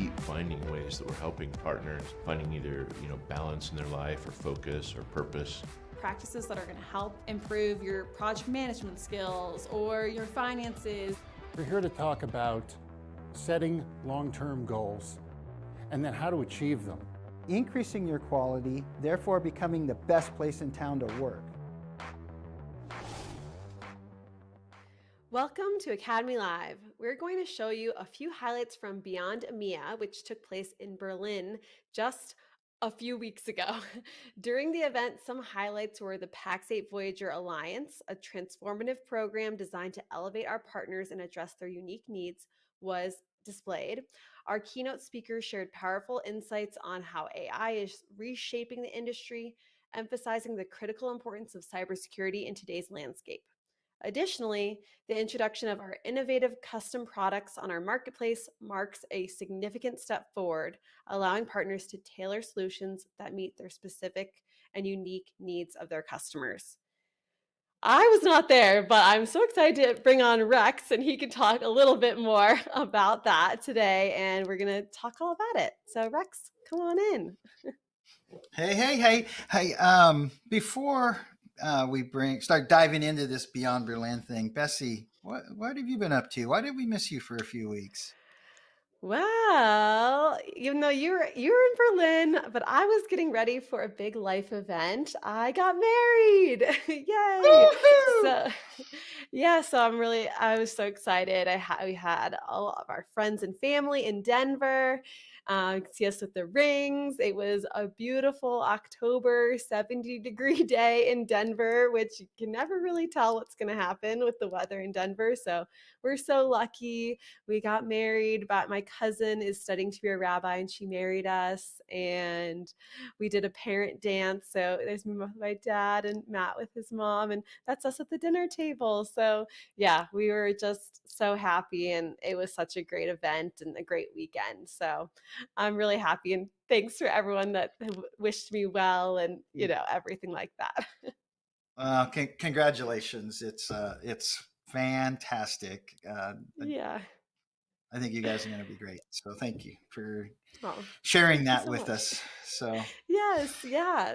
keep finding ways that we're helping partners finding either, balance in their life or focus or purpose. Practices that are going to help improve your project management skills or your finances. We're here to talk about setting long-term goals and then how to achieve them. Increasing your quality, therefore becoming the best place in town to work. Welcome to Academy Live. We're going to show you a few highlights from Beyond EMEA, which took place in Berlin just a few weeks ago. During the event, some highlights were the Pax8 Voyager Alliance, a transformative program designed to elevate our partners and address their unique needs, was displayed. Our keynote speakers shared powerful insights on how AI is reshaping the industry, emphasizing the critical importance of cybersecurity in today's landscape. Additionally, the introduction of our innovative custom products on our marketplace marks a significant step forward, allowing partners to tailor solutions that meet their specific and unique needs of their customers. I was not there, but I'm so excited to bring on Rex, and he can talk a little bit more about that today, and we're going to talk all about it. So Rex, come on in. Hey. Before we start diving into this Beyond Berlin thing, Bessie, what have you been up to? Why did we miss you for a few weeks? Well, even though you were in Berlin, but I was getting ready for a big life event. I got married. Yay. Woo-hoo! So yeah, so I was so excited. We had all of our friends and family in Denver. You can see us with the rings. It was a beautiful October 70-degree day in Denver, which you can never really tell what's going to happen with the weather in Denver. So we're so lucky. We got married, but my cousin is studying to be a rabbi and she married us, and we did a parent dance. So there's me with my dad and Matt with his mom, and that's us at the dinner table. So yeah, we were just so happy, and it was such a great event and a great weekend. So I'm really happy, and thanks for everyone that wished me well and everything like that. Congratulations. It's fantastic. Yeah. I think you guys are going to be great. So thank you for Oh, sharing that so with much. us. So Yes, yeah.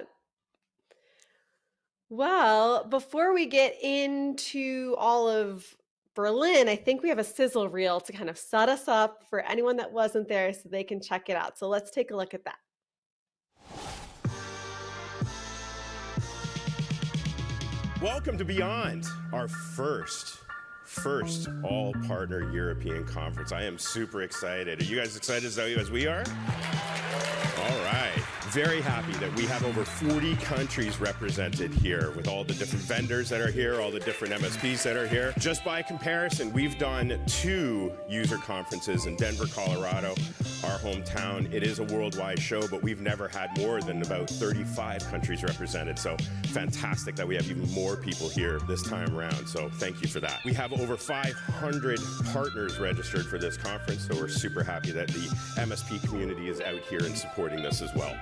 Well, before we get into all of Berlin, I think we have a sizzle reel to kind of set us up for anyone that wasn't there so they can check it out. So let's take a look at that. Welcome to Beyond, our first all-partner European conference. I am super excited. Are you guys excited as we are? All right. Very happy that we have over 40 countries represented here with all the different vendors that are here, all the different MSPs that are here. Just by comparison, we've done 2 user conferences in Denver, Colorado, our hometown. It is a worldwide show, but we've never had more than about 35 countries represented. So fantastic that we have even more people here this time around. So thank you for that. We have over 500 partners registered for this conference, so we're super happy that the MSP community is out here and supporting this as well.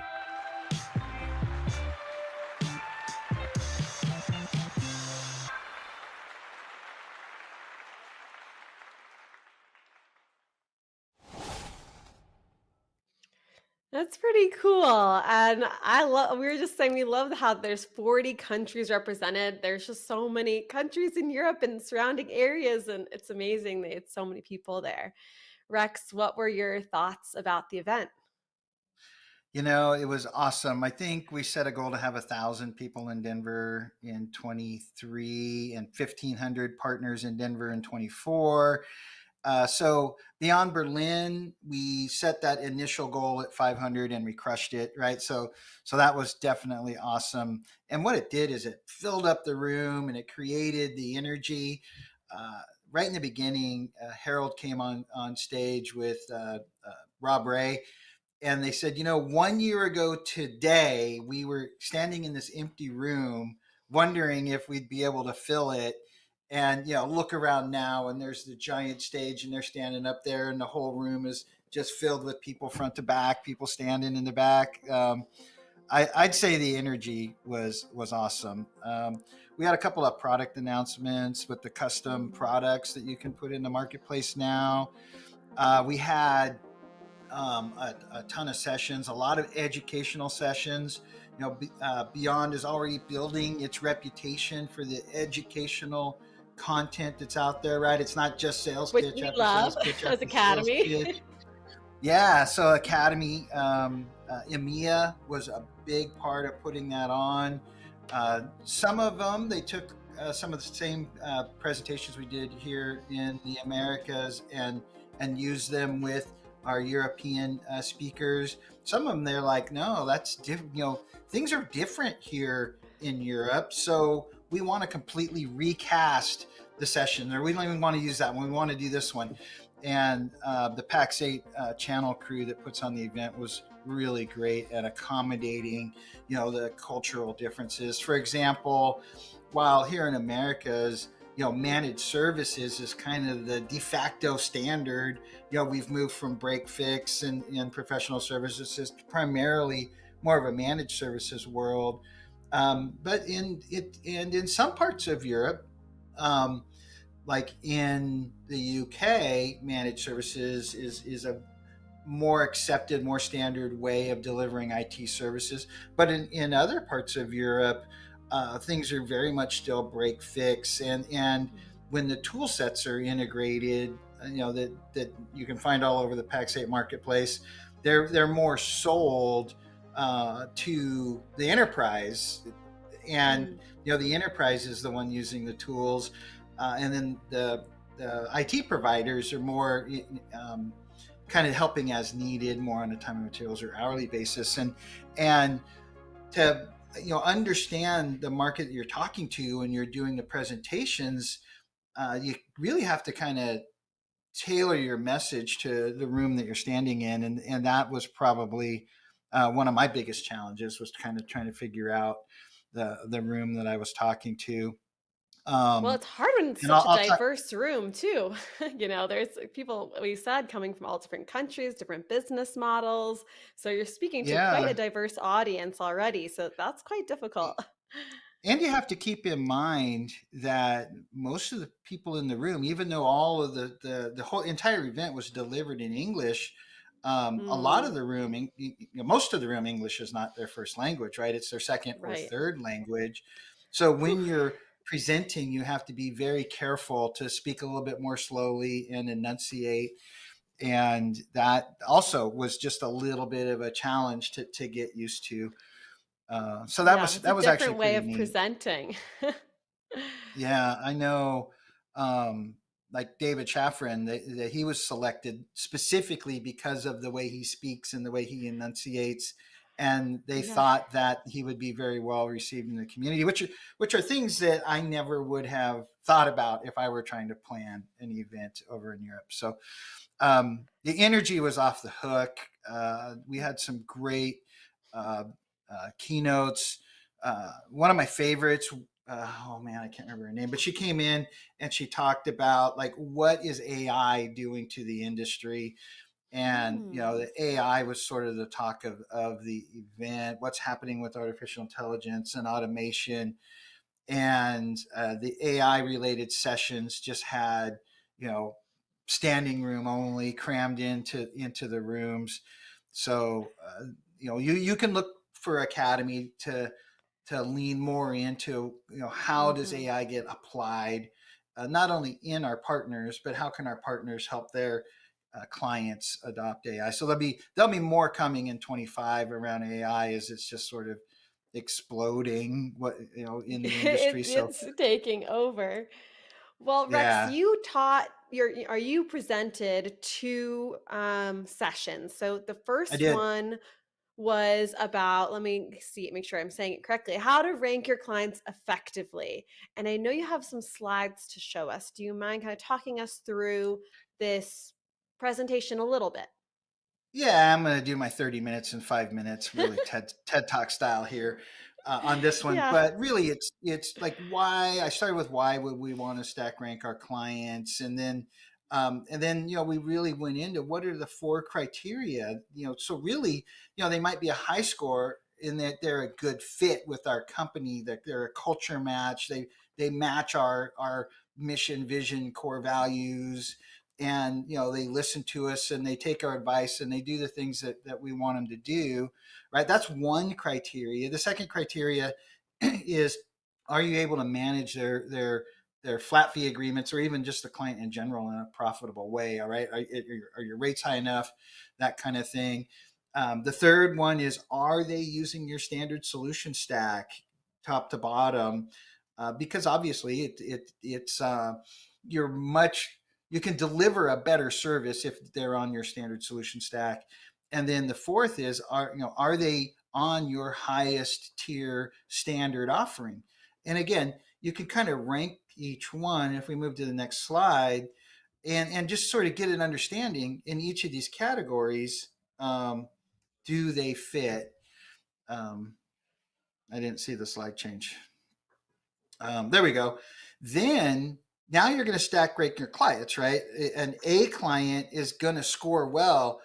That's pretty cool. And we were just saying, we love how there's 40 countries represented. There's just so many countries in Europe and surrounding areas, and it's amazing that it's so many people there. Rex, what were your thoughts about the event? It was awesome. I think we set a goal to have 1,000 people in Denver in 23 and 1,500 partners in Denver in 24. So Beyond Berlin, we set that initial goal at 500 and we crushed it, right? So that was definitely awesome. And what it did is it filled up the room and it created the energy. Right in the beginning, Harold came on stage with Rob Ray, and they said, 1 year ago today, we were standing in this empty room wondering if we'd be able to fill it. And, look around now, and there's the giant stage, and they're standing up there, and the whole room is just filled with people front to back, people standing in the back. I'd say the energy was awesome. We had a couple of product announcements with the custom products that you can put in the marketplace now. We had a ton of sessions, a lot of educational sessions. Beyond is already building its reputation for the educational content that's out there, right? It's not just sales Which pitch we after love sales pitch as after sales Academy. pitch. Yeah, so Academy, EMEA was a big part of putting that on. Some of them, they took some of the same presentations we did here in the Americas and used them with our European speakers. Some of them, they're like, no, that's different. Things are different here in Europe, so we want to completely recast the session, or we don't even want to use that one. We want to do this one. And the Pax8 channel crew that puts on the event was really great at accommodating, the cultural differences. For example, while here in Americas, managed services is kind of the de facto standard. We've moved from break fix and professional services to primarily more of a managed services world. But in some parts of Europe, like in the UK, managed services is a more accepted, more standard way of delivering IT services. But in other parts of Europe, things are very much still break fix. And when the tool sets are integrated, that you can find all over the Pax8 marketplace, they're more sold to the enterprise. And the enterprise is the one using the tools, and then the IT providers are more kind of helping as needed, more on a time and materials or hourly basis. And to understand the market that you're talking to and you're doing the presentations, you really have to kind of tailor your message to the room that you're standing in, and that was probably one of my biggest challenges, was kind of trying to figure out the room that I was talking to. Well, it's hard when it's And such a I'll talk. diverse room too. There's people, we said, coming from all different countries, different business models. So you're speaking to quite a Yeah. diverse audience already. So that's quite difficult. And you have to keep in mind that most of the people in the room, even though all of the whole entire event was delivered in English, a lot of Mm, the room, most of the room, English is not their first language, right? It's their second or right. third language. So Whew. when you're presenting, you have to be very careful to speak a little bit more slowly and enunciate. And that also was just a little bit of a challenge to get used to. So that Yeah, was it's a that was actually different way pretty of neat. presenting. Yeah, I know. Like David Chaffrin, that he was selected specifically because of the way he speaks and the way he enunciates, and they Yeah. thought that he would be very well received in the community, which are things that I never would have thought about if I were trying to plan an event over in Europe. So the energy was off the hook. We had some great uh, keynotes. One of my favorites, oh man, I can't remember her name, but she came in and she talked about, like, what is AI doing to the industry. And Mm. the AI was sort of the talk of the event. What's happening with artificial intelligence and automation, and the AI related sessions just had, you know standing room only, crammed into the rooms. So you can look for Academy to lean more into, how does Hmm. AI get applied, not only in our partners, but how can our partners help their clients adopt AI. So there'll be more coming in 25 around AI, as it's just sort of exploding in the industry. So It's taking over. Well, Rex, yeah, you taught you presented two sessions. So the I first did. one was about, let me see, make sure I'm saying it correctly, how to rank your clients effectively. And I know you have some slides to show us. Do you mind kind of talking us through this presentation a little bit? Yeah, I'm going to do my 30 minutes in 5 minutes, really TED Talk style here on this one. Yeah. But really, it's like, why I started with, why would we want to stack rank our clients, and then we really went into what are the four criteria. So really, they might be a high score in that they're a good fit with our company, that they're a culture match. They match our mission, vision, core values, and they listen to us and they take our advice and they do the things that we want them to do, right? That's one criteria. The second criteria is, are you able to manage their flat fee agreements, or even just the client in general, in a profitable way? All right, are your rates high enough? That kind of thing. The third one is, are they using your standard solution stack top to bottom? Because obviously it's you're much you can deliver a better service if they're on your standard solution stack. And then the fourth is, are they on your highest tier standard offering? And again, you can kind of rank each one if we move to the next slide, and just sort of get an understanding in each of these categories. Do they fit? I didn't see the slide change. There we go. Then now you're going to stack rank your clients, right? An A client is going to score well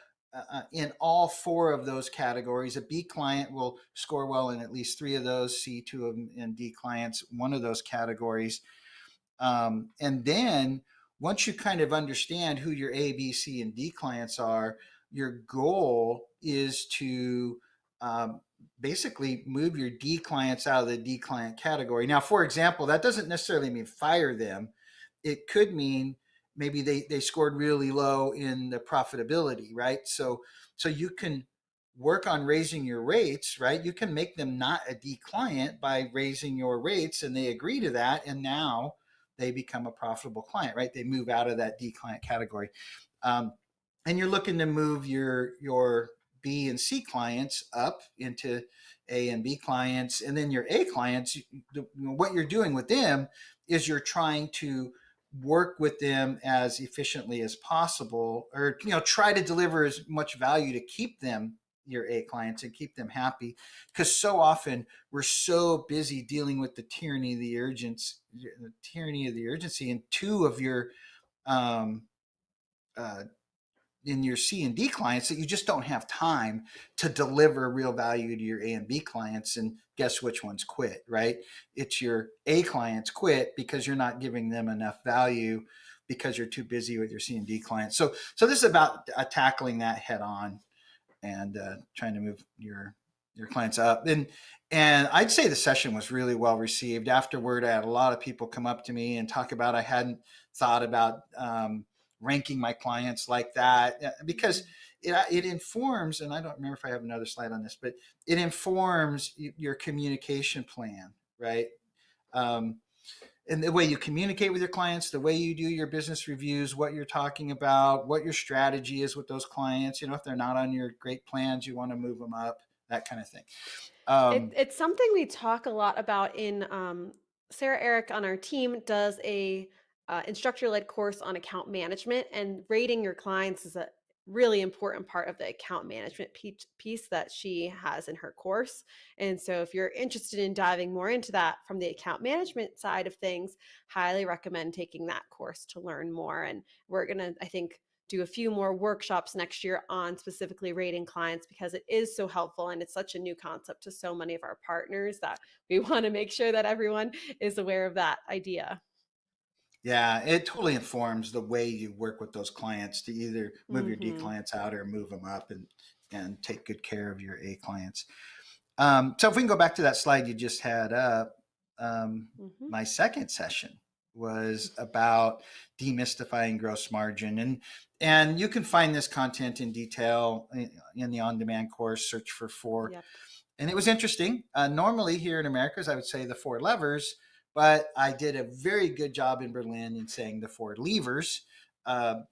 in all four of those categories. A B client will score well in at least three of those, C, two of them, and D clients, one of those categories. And then once you kind of understand who your A, B, C, and D clients are, your goal is to basically move your D clients out of the D client category. Now, for example, that doesn't necessarily mean fire them. It could mean maybe they scored really low in the profitability, right? So you can work on raising your rates, right? You can make them not a D client by raising your rates, and they agree to that, and now they become a profitable client, right? They move out of that D client category. And you're looking to move your B and C clients up into A and B clients, and then your A clients, what you're doing with them is you're trying to work with them as efficiently as possible, or try to deliver as much value to keep them your A clients and keep them happy. Because so often we're so busy dealing with the tyranny of the urgency in two of your in your C and D clients, that you just don't have time to deliver real value to your A and B clients. And guess which ones quit, right? It's your A clients quit because you're not giving them enough value, because you're too busy with your C and D clients. So this is about tackling that head on, and trying to move your clients up. And I'd say the session was really well received. Afterward, I had a lot of people come up to me and talk about, I hadn't thought about ranking my clients like that, because it informs, and I don't remember if I have another slide on this, but it informs your communication plan, right? And the way you communicate with your clients, the way you do your business reviews, what you're talking about, what your strategy is with those clients. If they're not on your great plans, you want to move them up, that kind of thing. It's something we talk a lot about in Sarah Eric on our team does a instructor-led course on account management, and rating your clients is a really important part of the account management piece that she has in her course. And so if you're interested in diving more into that from the account management side of things, highly recommend taking that course to learn more. And we're going to, I think, do a few more workshops next year on specifically rating clients, because it is so helpful and it's such a new concept to so many of our partners that we want to make sure that everyone is aware of that idea. Yeah, it totally informs the way you work with those clients to either move your D clients out or move them up, and take good care of your A clients. So if we can go back to that slide you just had up, my second session was about demystifying gross margin, and you can find this content in detail in the on-demand course. Search for 4. Yep. And it was interesting. Normally here in Americas, I would say the 4 levers, but I did a very good job in Berlin in saying the 4 levers,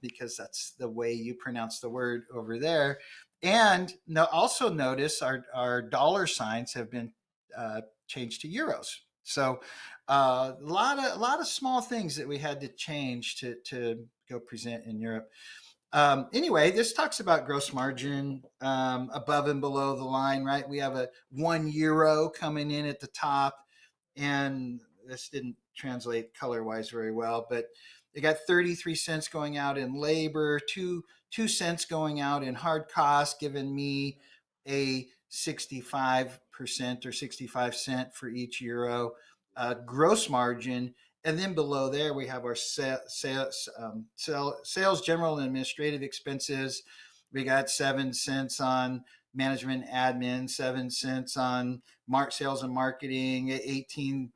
because that's the way you pronounce the word over there. And also notice our dollar signs have been changed to euros. So a lot of small things that we had to change to go present in Europe. Anyway, this talks about gross margin above and below the line, right? We have a €1 coming in at the top, and this didn't translate color-wise very well, but they got 33 cents going out in labor, 2 cents going out in hard costs, giving me a 65% or 65 cent for each euro gross margin. And then below there, we have our sales, general, and administrative expenses. We got 7 cents on management admin, 7 cents on sales and marketing, 18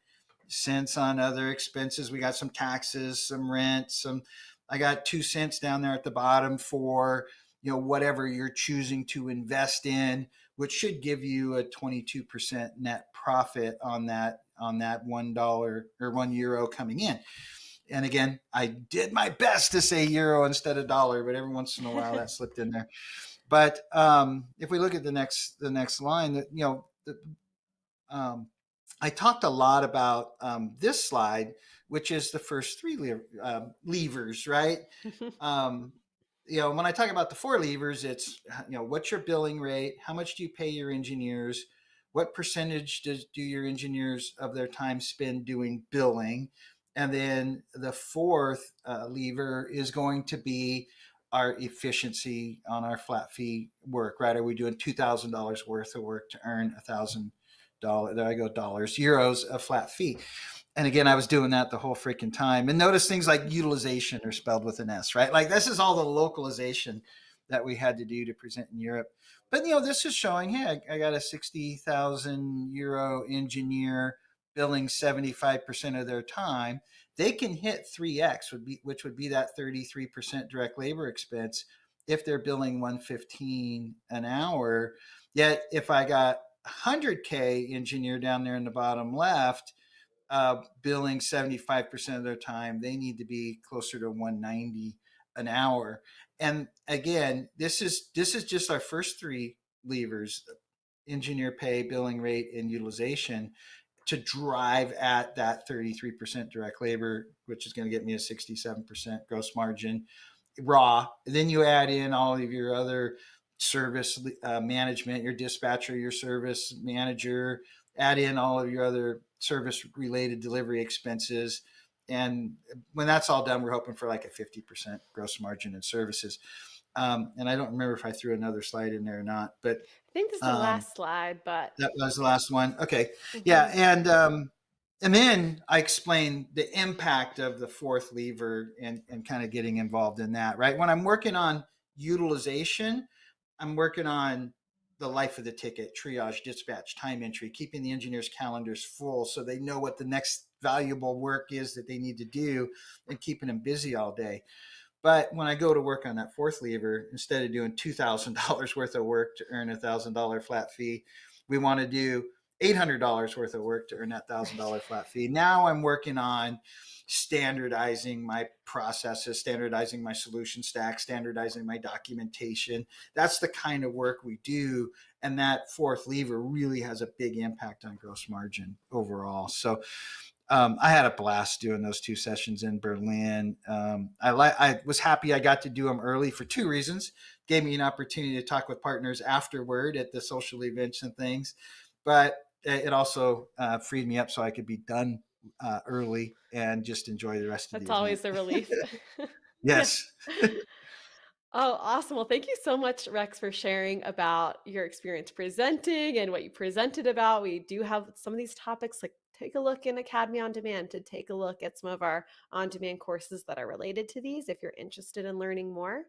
cents on other expenses. We got some taxes, some rent, I got 2 cents down there at the bottom for, whatever you're choosing to invest in, which should give you a 22% net profit on that $1 or €1 coming in. And again, I did my best to say euro instead of dollar, but every once in a while that slipped in there. But if we look at the next line, I talked a lot about this slide, which is the first 3 levers, right? When I talk about the 4 levers, it's, what's your billing rate? How much do you pay your engineers? What percentage do your engineers of their time spend doing billing? And then the 4th lever is going to be our efficiency on our flat fee work, right? Are we doing $2,000 worth of work to earn $1,000? There I go, dollars, euros, a flat fee. And again, I was doing that the whole freaking time. And notice things like utilization are spelled with an S, right? Like this is all the localization that we had to do to present in Europe. But, this is showing, hey, I got a 60,000 euro engineer billing 75% of their time. They can hit 3X, which would be that 33% direct labor expense if they're billing 115 an hour. Yet if I got 100K engineer down there in the bottom left, billing 75% of their time, they need to be closer to 190 an hour. And again, this is just our first 3 levers: engineer pay, billing rate, and utilization, to drive at that 33% direct labor, which is going to get me a 67% gross margin raw. Then you add in all of your other service management, your dispatcher, your service manager, add in all of your other service related delivery expenses. And when that's all done, we're hoping for like a 50% gross margin in services. And I don't remember if I threw another slide in there or not, but I think this is the last slide, but that was the last one. Okay. Mhm. Yeah. And then I explained the impact of the 4th lever and kind of getting involved in that, right? When I'm working on utilization, I'm working on the life of the ticket, triage, dispatch, time entry, keeping the engineers' calendars full so they know what the next valuable work is that they need to do, and keeping them busy all day. But when I go to work on that 4th lever, instead of doing $2,000 worth of work to earn $1,000 flat fee, we want to do $800 worth of work to earn that $1,000 flat fee. Now I'm working on standardizing my processes, standardizing my solution stack, standardizing my documentation. That's the kind of work we do. And that 4th lever really has a big impact on gross margin overall. So I had a blast doing those 2 sessions in Berlin. I was happy I got to do them early for 2 reasons. Gave me an opportunity to talk with partners afterward at the social events and things, but it also freed me up so I could be done early and just enjoy the rest of That's the always event. a relief. Yes. Oh, awesome. Well, thank you so much, Rex, for sharing about your experience presenting and what you presented about. We do have some of these topics, like take a look in Academy On Demand to take a look at some of our on-demand courses that are related to these if you're interested in learning more.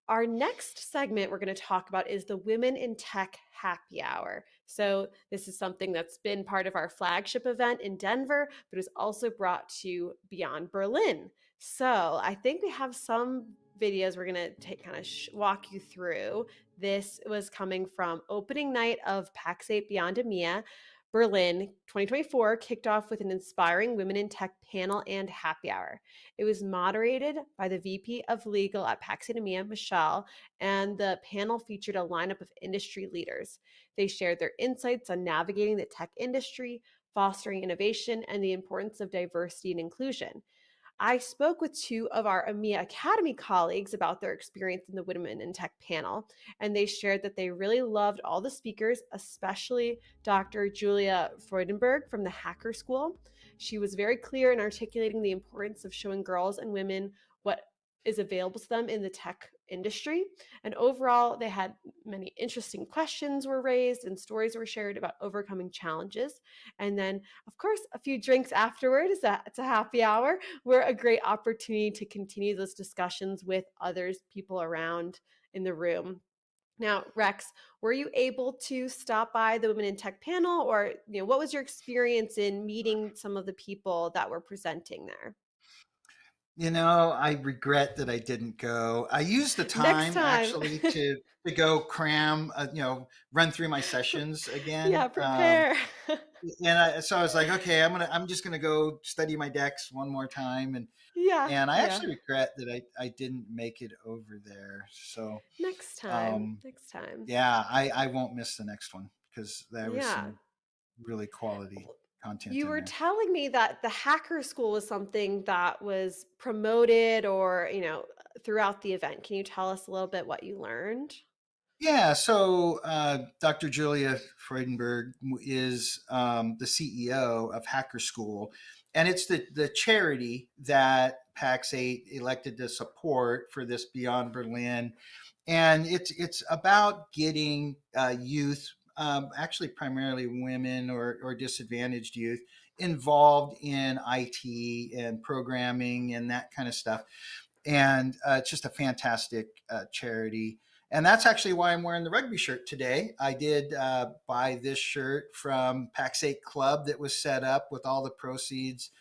Our next segment we're going to talk about is the Women in Tech Happy Hour. So this is something that's been part of our flagship event in Denver, but is also brought to Beyond Berlin. So I think we have some videos we're going to take walk you through. This was coming from opening night of Pax8 Beyond EMEA. Berlin 2024 kicked off with an inspiring Women in Tech panel and happy hour. It was moderated by the VP of Legal at Pax8 EMEA, Michelle, and the panel featured a lineup of industry leaders. They shared their insights on navigating the tech industry, fostering innovation, and the importance of diversity and inclusion. I spoke with 2 of our EMEA Academy colleagues about their experience in the Women in Tech panel, and they shared that they really loved all the speakers, especially Dr. Julia Freudenberg from the Hacker School. She was very clear in articulating the importance of showing girls and women what is available to them in the tech industry. And overall, they had many interesting questions were raised and stories were shared about overcoming challenges. And then, of course, a few drinks afterwards. It's a happy hour. Were a great opportunity to continue those discussions with others, people around in the room. Now, Rex, were you able to stop by the Women in Tech panel, or what was your experience in meeting some of the people that were presenting there? I regret that I didn't go. I used the Next time time. actually to go cram, run through my sessions Yeah, again. prepare. So I was like, okay, I'm just gonna go study my decks one more time, Yeah, and I yeah. actually regret that I didn't make it over there. So Next time. um, Next time. yeah, I won't miss the next one because there was Yeah. some really quality content You in were there. telling me that the hacker school was something that was promoted or, throughout the event. Can you tell us a little bit what you learned? Yeah, so Dr. Julia Freudenberg is the CEO of Hacker School, and it's the charity that Pax8 elected to support for this Beyond Berlin, and it's about getting youth, actually primarily women or disadvantaged youth, involved in IT and programming and that kind of stuff, and it's just a fantastic charity. And that's actually why I'm wearing the rugby shirt today. I did buy this shirt from Pax8 Club that was set up with all the proceeds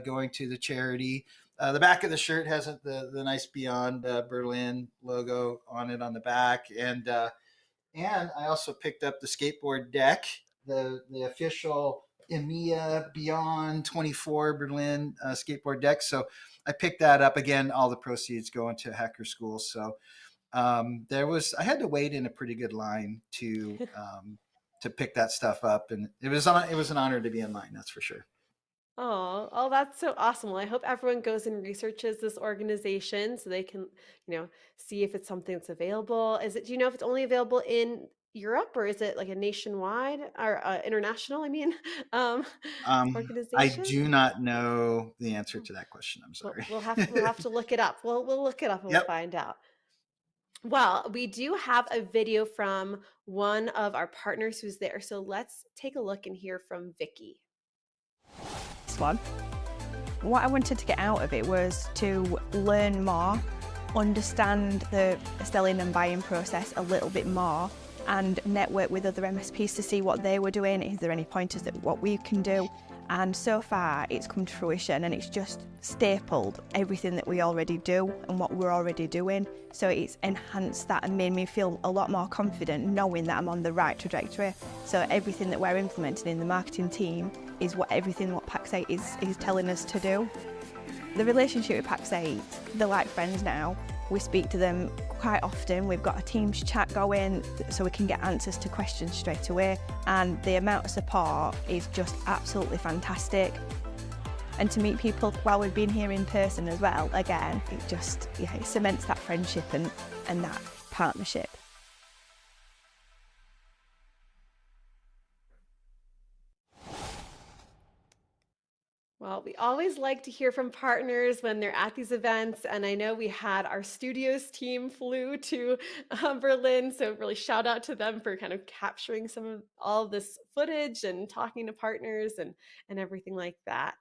going to the charity. The back of the shirt has the nice Beyond Berlin logo on it on the back, and I also picked up the skateboard deck, the official EMEA Beyond 24 Berlin skateboard deck. So I picked that up again. All the proceeds going to Hacker School. So I had to wait in a pretty good line to pick that stuff up, and it was an honor to be in line. That's for sure. Oh, that's so awesome. Well, I hope everyone goes and researches this organization so they can, see if it's something that's available. Do you know if it's only available in Europe, or is it like a nationwide or international, I mean, um, I organization? do not know the answer to that question. I'm We'll, sorry. we'll have we'll have to look it up. We'll look it up and we'll Yep. find out. Well, we do have a video from one of our partners who's there. So let's take a look and hear from Vicky. This one. What I wanted to get out of it was to learn more, understand the selling and buying process a little bit more, and network with other MSPs to see what they were doing. Is there any pointers that what we can do? And so far it's come to fruition, and it's just stapled everything that we already do and what we're already doing. So it's enhanced that and made me feel a lot more confident knowing that I'm on the right trajectory. So everything that we're implementing in the marketing team is everything what Pax8 is telling us to do. The relationship with Pax8, they're like friends now. We speak to them quite often. We've got a Teams chat going so we can get answers to questions straight away. And the amount of support is just absolutely fantastic. And to meet people while we've been here in person as well, again, it cements that friendship and that partnership. Well, we always like to hear from partners when they're at these events. And I know we had our studios team flew to Berlin. So really shout out to them for kind of capturing some of all of this footage and talking to partners and everything like that.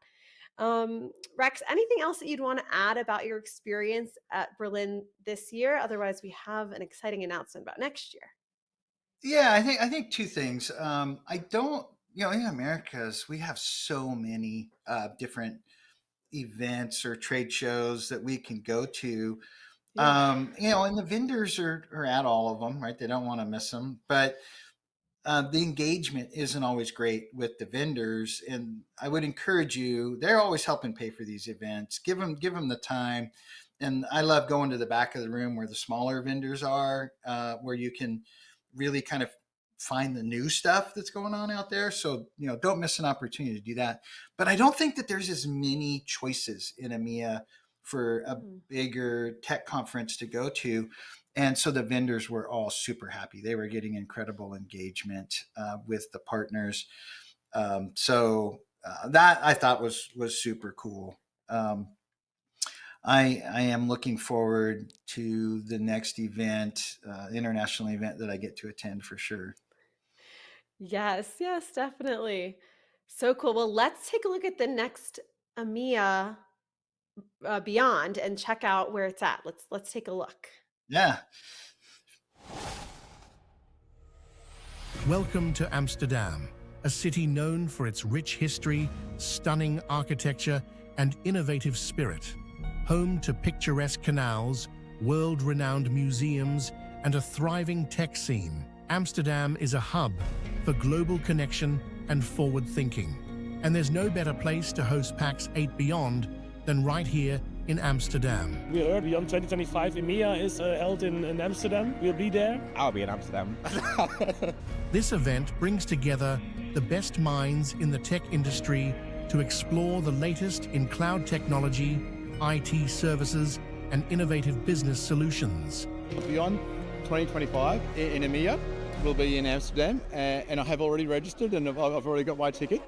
Rex, anything else that you'd want to add about your experience at Berlin this year? Otherwise, we have an exciting announcement about next year. Yeah, I think two things. I don't, in Americas, we have so many different events or trade shows that we can go to. Yeah. And the vendors are at all of them, right? They don't want to miss them, but the engagement isn't always great with the vendors. And I would encourage you; they're always helping pay for these events. Give them the time. And I love going to the back of the room where the smaller vendors are, where you can really kind of find the new stuff that's going on out there. So, don't miss an opportunity to do that. But I don't think that there's as many choices in EMEA for a bigger tech conference to go to. And so the vendors were all super happy. They were getting incredible engagement with the partners. So that I thought was super cool. I am looking forward to the next event, international event that I get to attend for sure. Yes, yes, definitely. So cool. Well, let's take a look at the next EMEA Beyond and check out where it's at. Let's take a look. Yeah. Welcome to Amsterdam, a city known for its rich history, stunning architecture, and innovative spirit. Home to picturesque canals, world-renowned museums, and a thriving tech scene, Amsterdam is a hub for global connection and forward thinking. And there's no better place to host Pax8 Beyond than right here in Amsterdam. We heard Beyond 2025 EMEA is held in Amsterdam. We'll be there. I'll be in Amsterdam. This event brings together the best minds in the tech industry to explore the latest in cloud technology, IT services, and innovative business solutions. Beyond 2025 in EMEA will be in Amsterdam, and I have already registered and I've already got my ticket.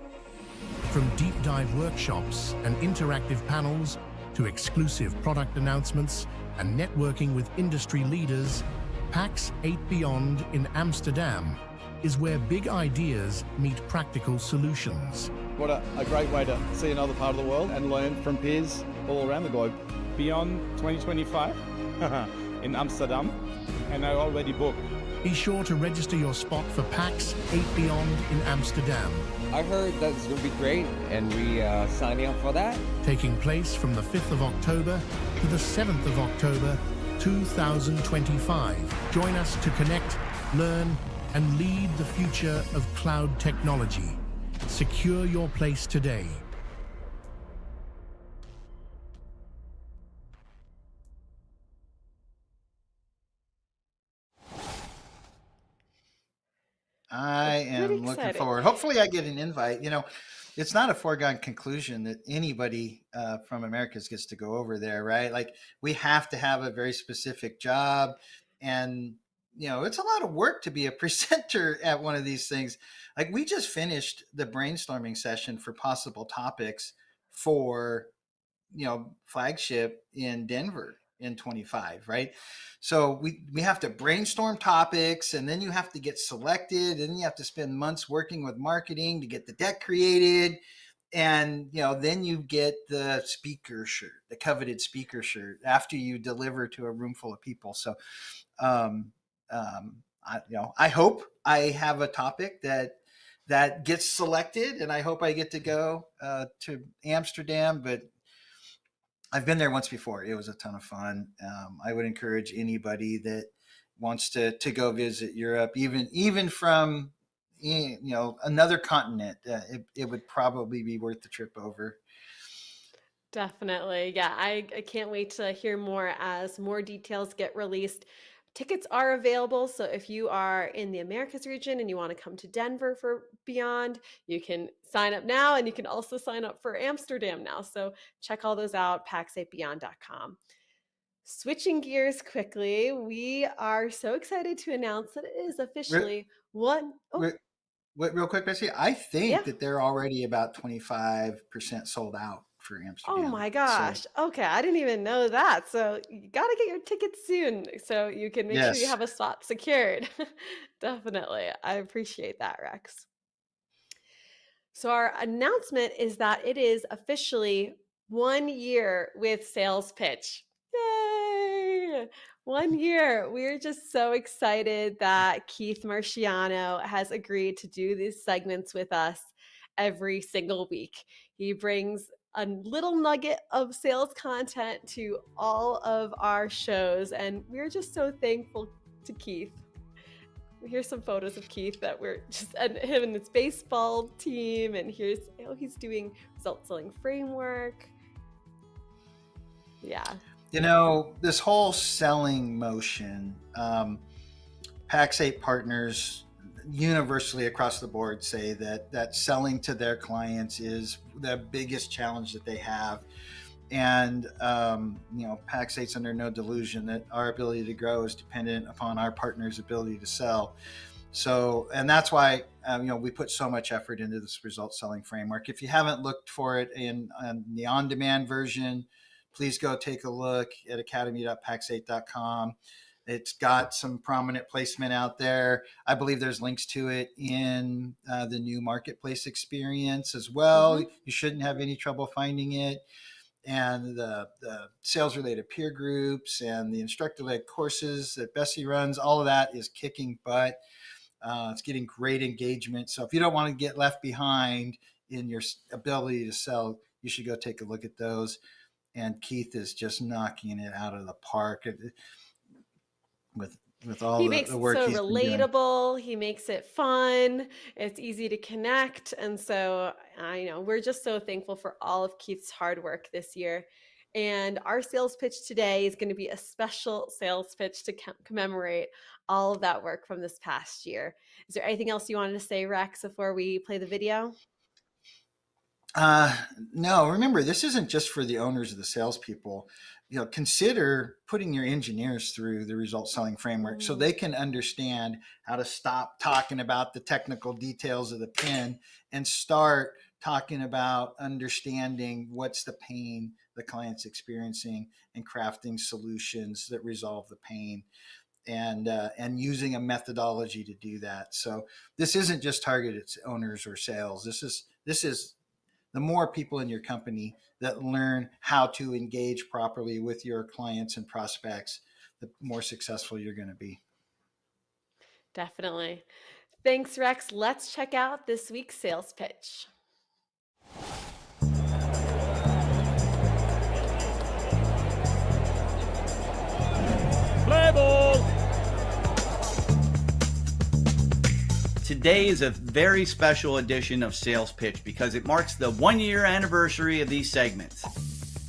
From deep dive workshops and interactive panels to exclusive product announcements and networking with industry leaders, Pax8 Beyond in Amsterdam is where big ideas meet practical solutions. What a great way to see another part of the world and learn from peers all around the globe. Beyond 2025 in Amsterdam, and I already booked. Be sure to register your spot for Pax8 Beyond in Amsterdam. I heard that it's going to be great, and we signing up for that. Taking place from the 5th of October to the 7th of October, 2025. Join us to connect, learn, and lead the future of cloud technology. Secure your place today. I am looking forward. Hopefully I get an invite. You know, it's not a foregone conclusion that anybody from Americas gets to go over there, right? Like we have to have a very specific job, and you know, it's a lot of work to be a presenter at one of these things. Like we just finished the brainstorming session for possible topics for, you know, flagship in Denver in 25, right? So we have to brainstorm topics, and then you have to get selected, and then you have to spend months working with marketing to get the deck created. And, you know, then you get the speaker shirt, the coveted speaker shirt after you deliver to a room full of people. So, I hope I have a topic that gets selected, and I hope I get to go to Amsterdam, but I've been there once before. It was a ton of fun. I would encourage anybody that wants to go visit Europe, even from, you know, another continent. It would probably be worth the trip over. Definitely. Yeah, I can't wait to hear more as more details get released. Tickets are available, so if you are in the Americas region and you want to come to Denver for Beyond, you can sign up now, and you can also sign up for Amsterdam now. So check all those out, pax8beyond.com. Switching gears quickly, we are so excited to announce that it is officially Real quick, Betsy, I think that they're already about 25% sold out for Amsterdam. Oh my gosh. So, okay. I didn't even know that. So you got to get your tickets soon so you can make sure you have a spot secured. Definitely. I appreciate that, Rex. So our announcement is that it is officially 1 year with Sales Pitch. Yay! 1 year. We're just so excited that Keith Marciano has agreed to do these segments with us every single week. He brings a little nugget of sales content to all of our shows, and we're just so thankful to Keith. Here's some photos of Keith that we're just, and him and his baseball team, and here's he's doing result selling framework. Yeah. You know, this whole selling motion, Pax8 partners universally across the board say that selling to their clients is the biggest challenge that they have. And, you know, Pax8's under no delusion that our ability to grow is dependent upon our partners' ability to sell. So, and that's why, you know, we put so much effort into this result selling framework. If you haven't looked for it in the on-demand version, please go take a look at academy.pax8.com. It's got some prominent placement out there. I believe there's links to it in the new marketplace experience as well. You shouldn't have any trouble finding it. And the sales-related peer groups and the instructor-led courses that Bessie runs, all of that is kicking butt. It's getting great engagement. So if you don't want to get left behind in your ability to sell, you should go take a look at those. And Keith is just knocking it out of the park with all He the makes it work so he's been doing. relatable. He makes it fun. It's easy to connect. And so I know we're just so thankful for all of Keith's hard work this year. And our sales pitch today is going to be a special sales pitch to commemorate all of that work from this past year. Is there anything else you wanted to say, Rex, before we play the video? No, remember, this isn't just for the owners of the salespeople. Consider putting your engineers through the result selling framework so they can understand how to stop talking about the technical details of the pin and start talking about understanding what's the pain the client's experiencing and crafting solutions that resolve the pain and using a methodology to do that. So this isn't just targeted to owners or sales. This is the more people in your company that learn how to engage properly with your clients and prospects, the more successful you're going to be. Definitely. Thanks, Rex. Let's check out this week's sales pitch. Play ball! Today is a very special edition of Sales Pitch because it marks the 1-year anniversary of these segments.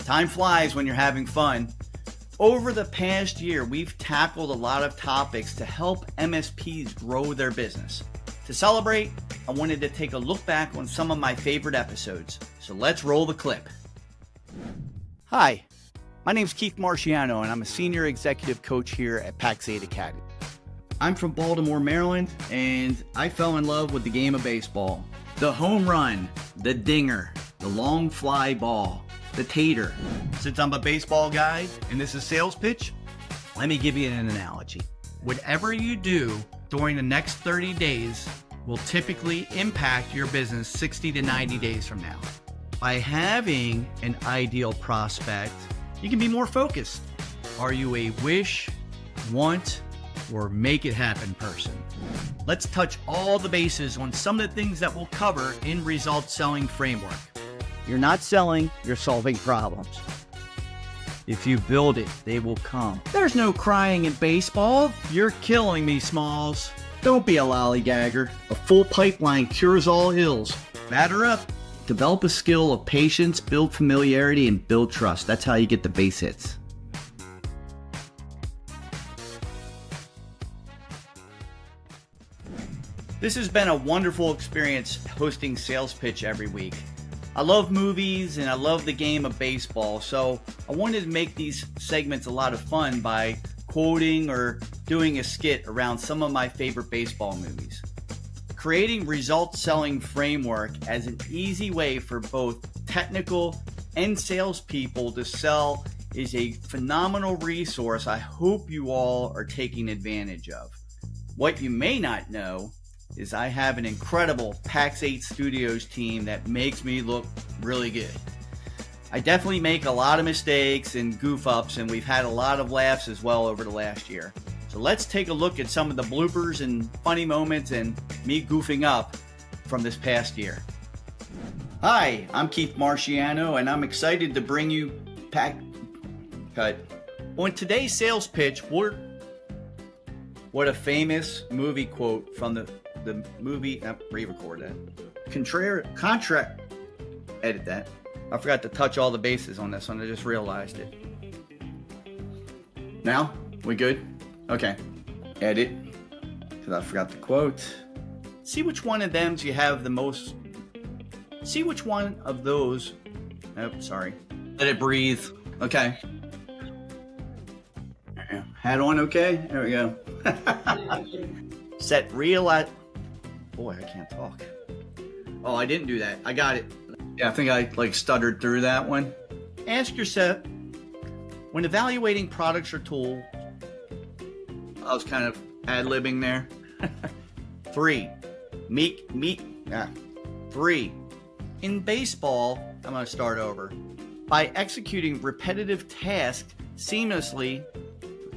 Time flies when you're having fun. Over the past year, we've tackled a lot of topics to help MSPs grow their business. To celebrate, I wanted to take a look back on some of my favorite episodes. So let's roll the clip. Hi, my name's Keith Marciano, and I'm a senior executive coach here at Pax8 Academy. I'm from Baltimore, Maryland, and I fell in love with the game of baseball. The home run, the dinger, the long fly ball, the tater. Since I'm a baseball guy and this is sales pitch, let me give you an analogy. Whatever you do during the next 30 days will typically impact your business 60 to 90 days from now. By having an ideal prospect, you can be more focused. Are you a wish, want, or make it happen person? Let's touch all the bases on some of the things that we'll cover in Result Selling Framework. You're not selling, you're solving problems. If you build it, they will come. There's no crying in baseball. You're killing me, Smalls. Don't be a lollygagger. A full pipeline cures all ills. Batter up. Develop a skill of patience, build familiarity, and build trust. That's how you get the base hits. This has been a wonderful experience hosting Sales Pitch every week. I love movies and I love the game of baseball, so I wanted to make these segments a lot of fun by quoting or doing a skit around some of my favorite baseball movies. Creating Result Selling Framework as an easy way for both technical and salespeople to sell is a phenomenal resource I hope you all are taking advantage of. What you may not know is I have an incredible Pax8 Studios team that makes me look really good. I definitely make a lot of mistakes and goof ups, and we've had a lot of laughs as well over the last year. So let's take a look at some of the bloopers and funny moments and me goofing up from this past year. Hi, I'm Keith Marciano, and I'm excited to bring you On today's sales pitch, what a famous movie quote from the movie, re-record that. Contract, edit that. I forgot to touch all the bases on this one, I just realized it. Now, we good? Okay, edit, because I forgot the quote. See which one of them you have the most, see which one of those, sorry. Let it breathe, okay. Hat on, okay? There we go. Set realize. Boy, I can't talk. Oh, I didn't do that. I got it. Yeah, I think I stuttered through that one. Ask yourself When evaluating products or tools, I was kind of ad-libbing there. 3. Three. In baseball, I'm going to start over. By executing repetitive tasks seamlessly,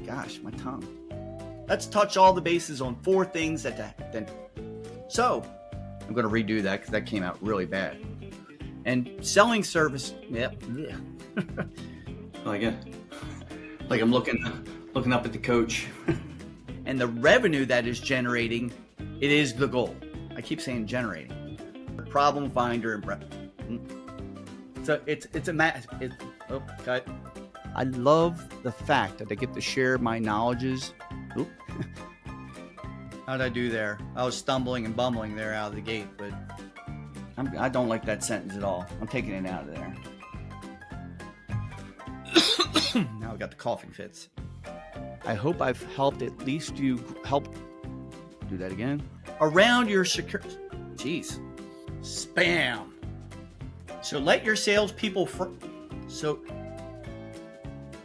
gosh, my tongue. Let's touch all the bases on 4 things So, I'm going to redo that because that came out really bad. And selling service, like I'm looking up at the coach. And the revenue that is generating, it is the goal. I keep saying generating. Problem finder and so it's a math. Cut. I love the fact that I get to share my knowledges. Oop. How'd I do there? I was stumbling and bumbling there out of the gate, but I don't like that sentence at all. I'm taking it out of there. Now I got the coughing fits. I hope I've helped at least you help. Do that again. Around your security. Jeez. Spam. So let your salespeople. So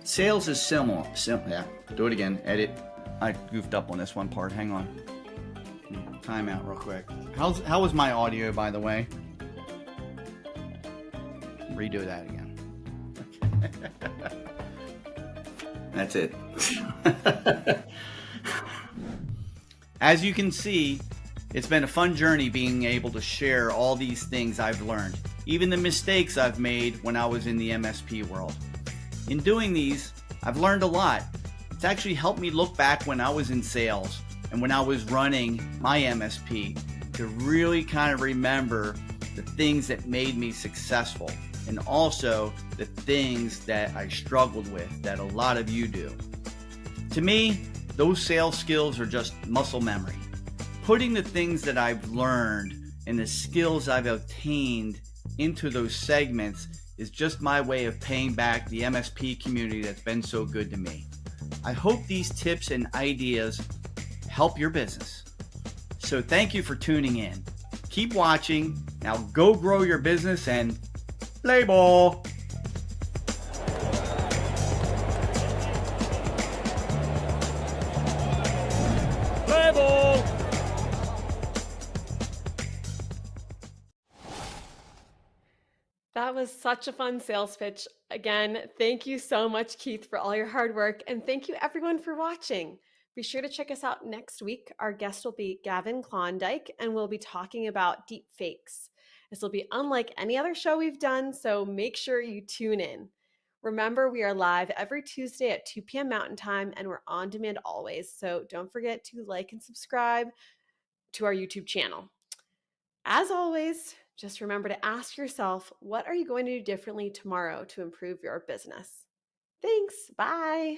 sales is similar. Yeah. Do it again. Edit. I goofed up on this one part. Hang on. Time out real quick. How was my audio, by the way? Redo that again. That's it. As you can see, it's been a fun journey being able to share all these things I've learned, even the mistakes I've made when I was in the MSP world. In doing these, I've learned a lot. It's actually helped me look back when I was in sales and when I was running my MSP to really kind of remember the things that made me successful and also the things that I struggled with that a lot of you do. To me, those sales skills are just muscle memory. Putting the things that I've learned and the skills I've obtained into those segments is just my way of paying back the MSP community that's been so good to me. I hope these tips and ideas help your business. So thank you for tuning in. Keep watching. Now go grow your business and play ball. Play ball. That was such a fun sales pitch. Again, thank you so much, Keith, for all your hard work. And thank you everyone for watching. Be sure to check us out next week. Our guest will be Gavin Klondike, and we'll be talking about deep fakes. This will be unlike any other show we've done, so make sure you tune in. Remember, we are live every Tuesday at 2 p.m. Mountain Time, and we're on demand always. So don't forget to like and subscribe to our YouTube channel. As always, just remember to ask yourself, what are you going to do differently tomorrow to improve your business? Thanks. Bye.